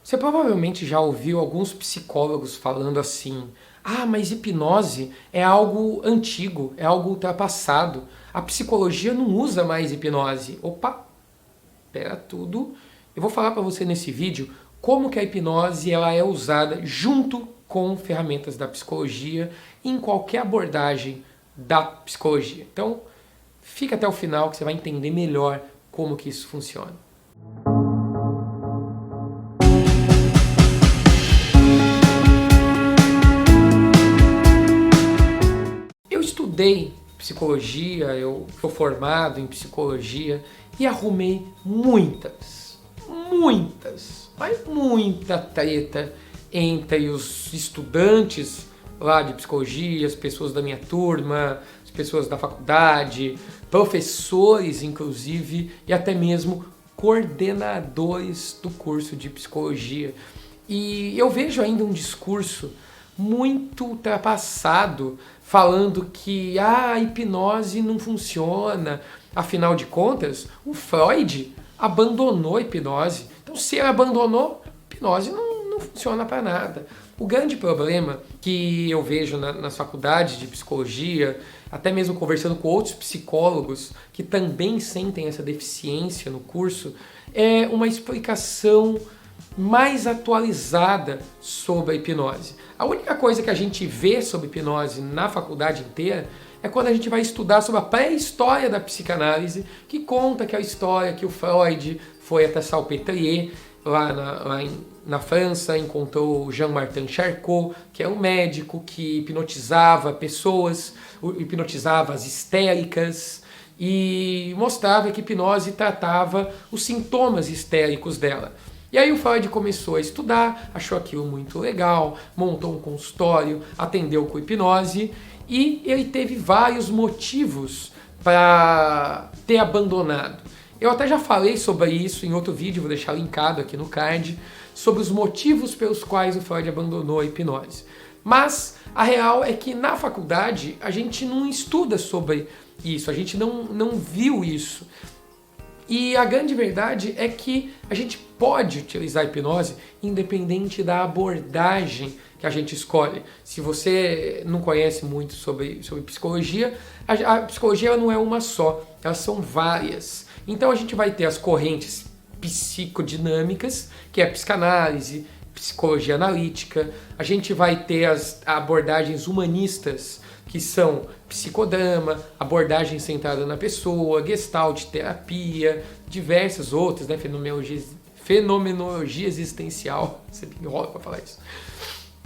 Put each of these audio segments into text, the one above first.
Você provavelmente já ouviu alguns psicólogos falando assim: ah, mas hipnose é algo antigo, é algo ultrapassado. A psicologia não usa mais hipnose. Opa, pera tudo. Eu vou falar para você nesse vídeo como que a hipnose ela é usada junto com ferramentas da psicologia em qualquer abordagem da psicologia. Então, fica até o final que você vai entender melhor como que isso funciona. Eu estudei psicologia, eu sou formado em psicologia e arrumei mas muita treta entre os estudantes lá de psicologia, as pessoas da minha turma, as pessoas da faculdade, professores inclusive e até mesmo coordenadores do curso de psicologia. E eu vejo ainda um discurso muito ultrapassado, falando que a hipnose não funciona. Afinal de contas, o Freud abandonou a hipnose. Então, se ele abandonou, a hipnose não funciona para nada. O grande problema que eu vejo nas faculdades de psicologia, até mesmo conversando com outros psicólogos que também sentem essa deficiência no curso, é uma explicação mais atualizada sobre a hipnose. A única coisa que a gente vê sobre hipnose na faculdade inteira é quando a gente vai estudar sobre a pré-história da psicanálise, que conta aquela história que o Freud foi até Salpêtrier, na França, encontrou Jean-Martin Charcot, que é um médico que hipnotizava pessoas, hipnotizava as histéricas, e mostrava que a hipnose tratava os sintomas histéricos dela. E aí o Freud começou a estudar, achou aquilo muito legal, montou um consultório, atendeu com hipnose e ele teve vários motivos para ter abandonado. Eu até já falei sobre isso em outro vídeo, vou deixar linkado aqui no card, sobre os motivos pelos quais o Freud abandonou a hipnose. Mas a real é que na faculdade a gente não estuda sobre isso, a gente não viu isso. E a grande verdade é que a gente pode utilizar a hipnose independente da abordagem que a gente escolhe. Se você não conhece muito sobre psicologia, a psicologia ela não é uma só, elas são várias. Então a gente vai ter as correntes psicodinâmicas, que é a psicanálise, psicologia analítica, a gente vai ter as abordagens humanistas, que são psicodrama, abordagem centrada na pessoa, gestalt terapia, diversas outras, né, fenomenologia existencial, você enrola para falar isso.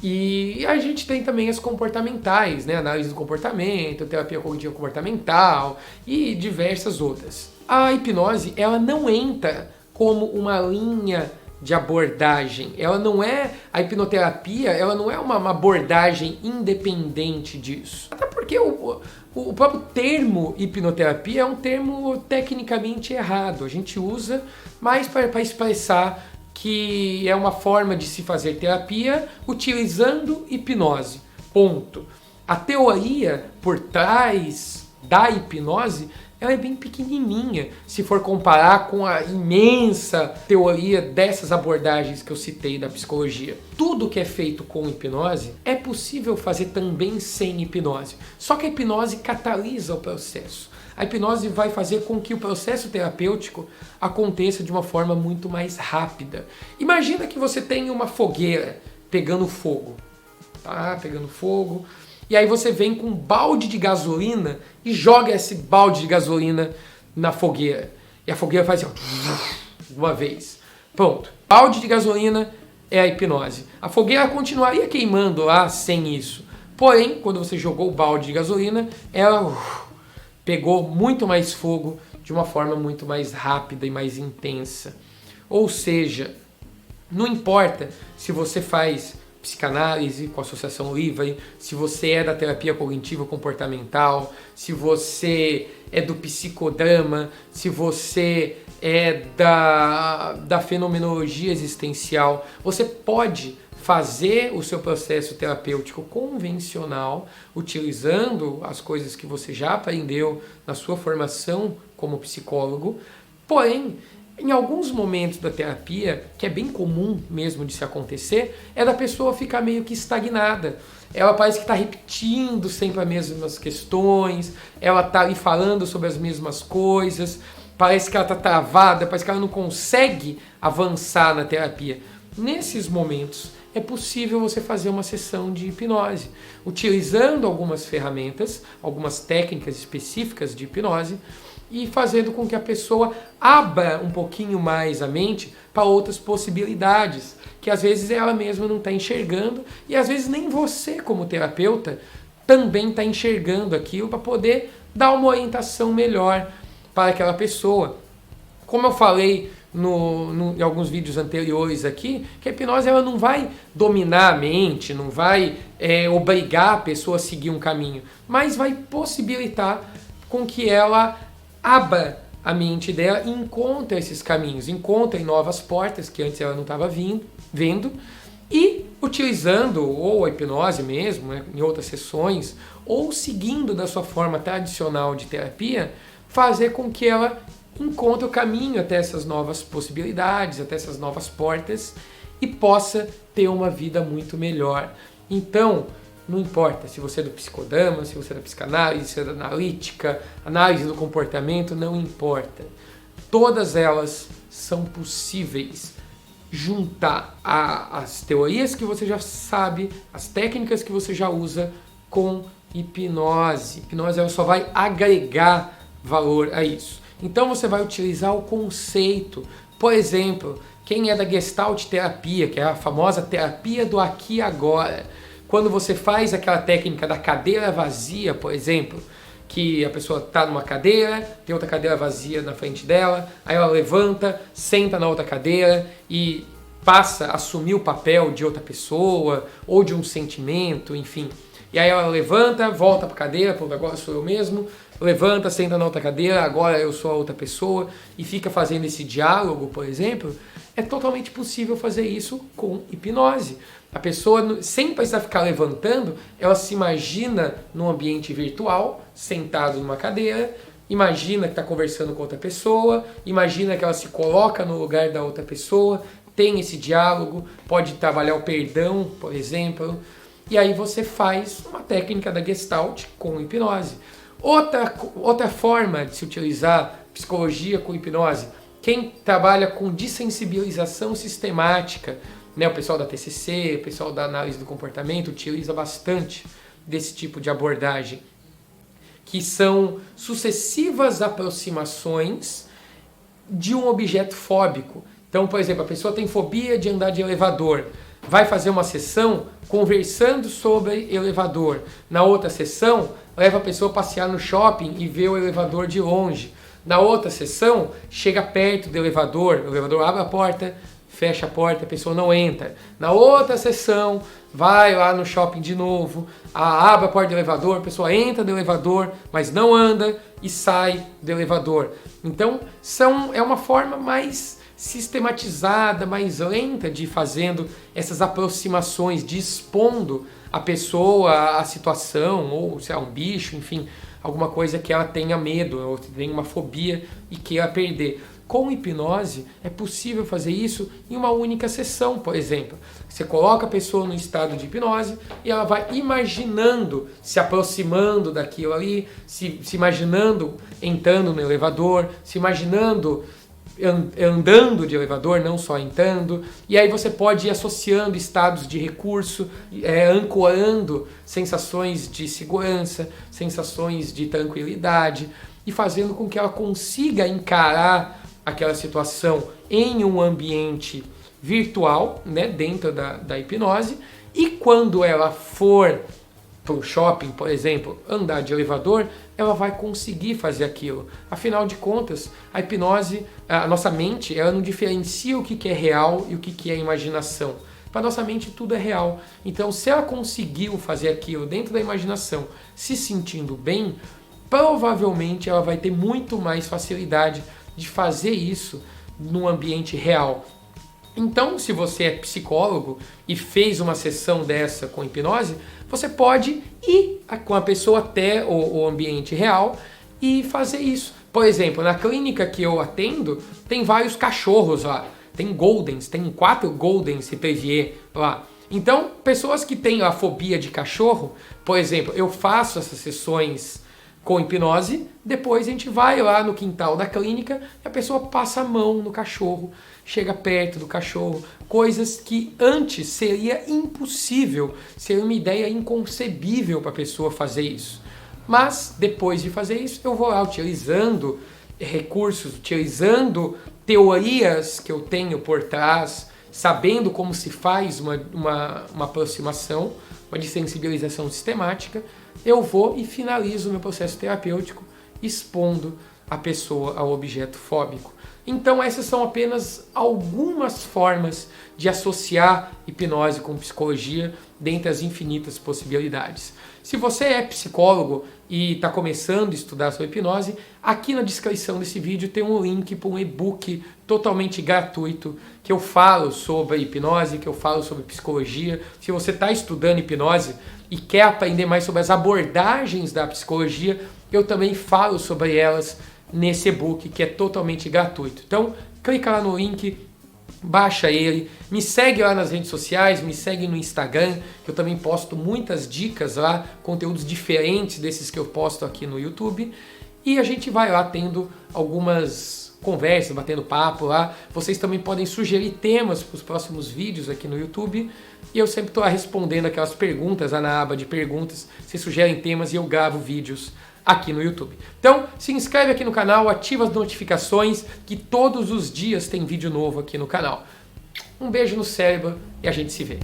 E a gente tem também as comportamentais, né, análise do comportamento, terapia cognitiva comportamental e diversas outras. A hipnose, ela não entra como uma linha de abordagem, ela não é, a hipnoterapia, ela não é uma abordagem independente disso. Até porque o próprio termo hipnoterapia é um termo tecnicamente errado, a gente usa mais para expressar que é uma forma de se fazer terapia utilizando hipnose, ponto. A teoria por trás da hipnose ela é bem pequenininha, se for comparar com a imensa teoria dessas abordagens que eu citei da psicologia. Tudo que é feito com hipnose é possível fazer também sem hipnose, só que a hipnose catalisa o processo. A hipnose vai fazer com que o processo terapêutico aconteça de uma forma muito mais rápida. Imagina que você tem uma fogueira pegando fogo, tá? Pegando fogo. E aí você vem com um balde de gasolina e joga esse balde de gasolina na fogueira. E a fogueira faz assim, ó, de uma vez. Pronto. Balde de gasolina é a hipnose. A fogueira continuaria queimando lá sem isso. Porém, quando você jogou o balde de gasolina, ela pegou muito mais fogo de uma forma muito mais rápida e mais intensa. Ou seja, não importa se você faz psicanálise com associação livre, se você é da terapia cognitiva comportamental, se você é do psicodrama, se você é da fenomenologia existencial, você pode fazer o seu processo terapêutico convencional, utilizando as coisas que você já aprendeu na sua formação como psicólogo, porém, Em alguns momentos da terapia, que é bem comum mesmo de se acontecer, é da pessoa ficar meio que estagnada. Ela parece que está repetindo sempre as mesmas questões, ela está ali falando sobre as mesmas coisas, parece que ela está travada, parece que ela não consegue avançar na terapia. Nesses momentos, é possível você fazer uma sessão de hipnose, utilizando algumas ferramentas, algumas técnicas específicas de hipnose, e fazendo com que a pessoa abra um pouquinho mais a mente para outras possibilidades, que às vezes ela mesma não está enxergando, e às vezes nem você, como terapeuta, também está enxergando aquilo para poder dar uma orientação melhor para aquela pessoa. Como eu falei em alguns vídeos anteriores aqui, que a hipnose ela não vai dominar a mente, não vai obrigar a pessoa a seguir um caminho, mas vai possibilitar com que ela abra a mente dela e encontre esses caminhos, encontre novas portas que antes ela não estava vendo, e utilizando ou a hipnose mesmo, né, em outras sessões, ou seguindo da sua forma tradicional de terapia, fazer com que ela encontre o caminho até essas novas possibilidades, até essas novas portas, e possa ter uma vida muito melhor. Então, não importa se você é do psicodrama, se você é da psicanálise, se é da analítica, análise do comportamento, não importa. Todas elas são possíveis. Juntar as teorias que você já sabe, as técnicas que você já usa com hipnose. Hipnose ela só vai agregar valor a isso. Então você vai utilizar o conceito. Por exemplo, quem é da Gestalt terapia, que é a famosa terapia do aqui e agora, quando você faz aquela técnica da cadeira vazia, por exemplo, que a pessoa está numa cadeira, tem outra cadeira vazia na frente dela, aí ela levanta, senta na outra cadeira e passa a assumir o papel de outra pessoa ou de um sentimento, enfim. E aí ela levanta, volta para a cadeira, pronto, agora sou eu mesmo, levanta, senta na outra cadeira, agora eu sou a outra pessoa, e fica fazendo esse diálogo, por exemplo. É totalmente possível fazer isso com hipnose. A pessoa, sem precisar ficar levantando, ela se imagina num ambiente virtual, sentado numa cadeira, imagina que está conversando com outra pessoa, imagina que ela se coloca no lugar da outra pessoa, tem esse diálogo, pode trabalhar o perdão, por exemplo, e aí você faz uma técnica da Gestalt com hipnose. Outra forma de se utilizar psicologia com hipnose, quem trabalha com dessensibilização sistemática, né, o pessoal da TCC, o pessoal da análise do comportamento utiliza bastante desse tipo de abordagem, que são sucessivas aproximações de um objeto fóbico. Então, por exemplo, a pessoa tem fobia de andar de elevador, vai fazer uma sessão conversando sobre elevador. Na outra sessão, leva a pessoa a passear no shopping e ver o elevador de longe. Na outra sessão, chega perto do elevador, o elevador abre a porta, fecha a porta, a pessoa não entra. Na outra sessão, vai lá no shopping de novo, abre a porta do elevador, a pessoa entra no elevador, mas não anda e sai do elevador. Então, é uma forma mais sistematizada, mais lenta de ir fazendo essas aproximações, de expondo a pessoa à situação, ou se é um bicho, enfim, alguma coisa que ela tenha medo, ou tenha uma fobia e queira perder. Com hipnose, é possível fazer isso em uma única sessão, por exemplo. Você coloca a pessoa no estado de hipnose e ela vai imaginando, se aproximando daquilo ali, se imaginando entrando no elevador, se imaginando andando de elevador, não só entrando, e aí você pode ir associando estados de recurso, ancorando sensações de segurança, sensações de tranquilidade, e fazendo com que ela consiga encarar aquela situação em um ambiente virtual, né, dentro da hipnose, e quando ela for para o shopping, por exemplo, andar de elevador, ela vai conseguir fazer aquilo. Afinal de contas, a hipnose, a nossa mente, ela não diferencia o que é real e o que é imaginação. Para nossa mente tudo é real. Então, se ela conseguiu fazer aquilo dentro da imaginação, se sentindo bem, provavelmente ela vai ter muito mais facilidade de fazer isso num ambiente real. Então, se você é psicólogo e fez uma sessão dessa com hipnose, você pode ir com a pessoa até o ambiente real e fazer isso. Por exemplo, na clínica que eu atendo, tem vários cachorros lá. Tem Goldens, tem 4 Goldens Retriever lá. Então, pessoas que têm a fobia de cachorro, por exemplo, eu faço essas sessões com hipnose, depois a gente vai lá no quintal da clínica e a pessoa passa a mão no cachorro, chega perto do cachorro, coisas que antes seria impossível, seria uma ideia inconcebível para a pessoa fazer isso. Mas, depois de fazer isso, eu vou lá utilizando recursos, utilizando teorias que eu tenho por trás, sabendo como se faz uma aproximação, uma desensibilização sistemática, eu vou e finalizo o meu processo terapêutico expondo a pessoa ao objeto fóbico. Então essas são apenas algumas formas de associar hipnose com psicologia dentre as infinitas possibilidades. Se você é psicólogo e está começando a estudar sobre hipnose, aqui na descrição desse vídeo tem um link para um e-book totalmente gratuito que eu falo sobre hipnose, que eu falo sobre psicologia. Se você está estudando hipnose e quer aprender mais sobre as abordagens da psicologia, eu também falo sobre elas nesse e-book que é totalmente gratuito. Então, clica lá no link, baixa ele, me segue lá nas redes sociais, me segue no Instagram, que eu também posto muitas dicas lá, conteúdos diferentes desses que eu posto aqui no YouTube, e a gente vai lá tendo algumas conversas, batendo papo lá. Vocês também podem sugerir temas para os próximos vídeos aqui no YouTube, e eu sempre estou lá respondendo aquelas perguntas lá na aba de perguntas. Vocês sugerem temas e eu gravo vídeos aqui no YouTube. Então, se inscreve aqui no canal, ativa as notificações, que todos os dias tem vídeo novo aqui no canal. Um beijo no cérebro e a gente se vê.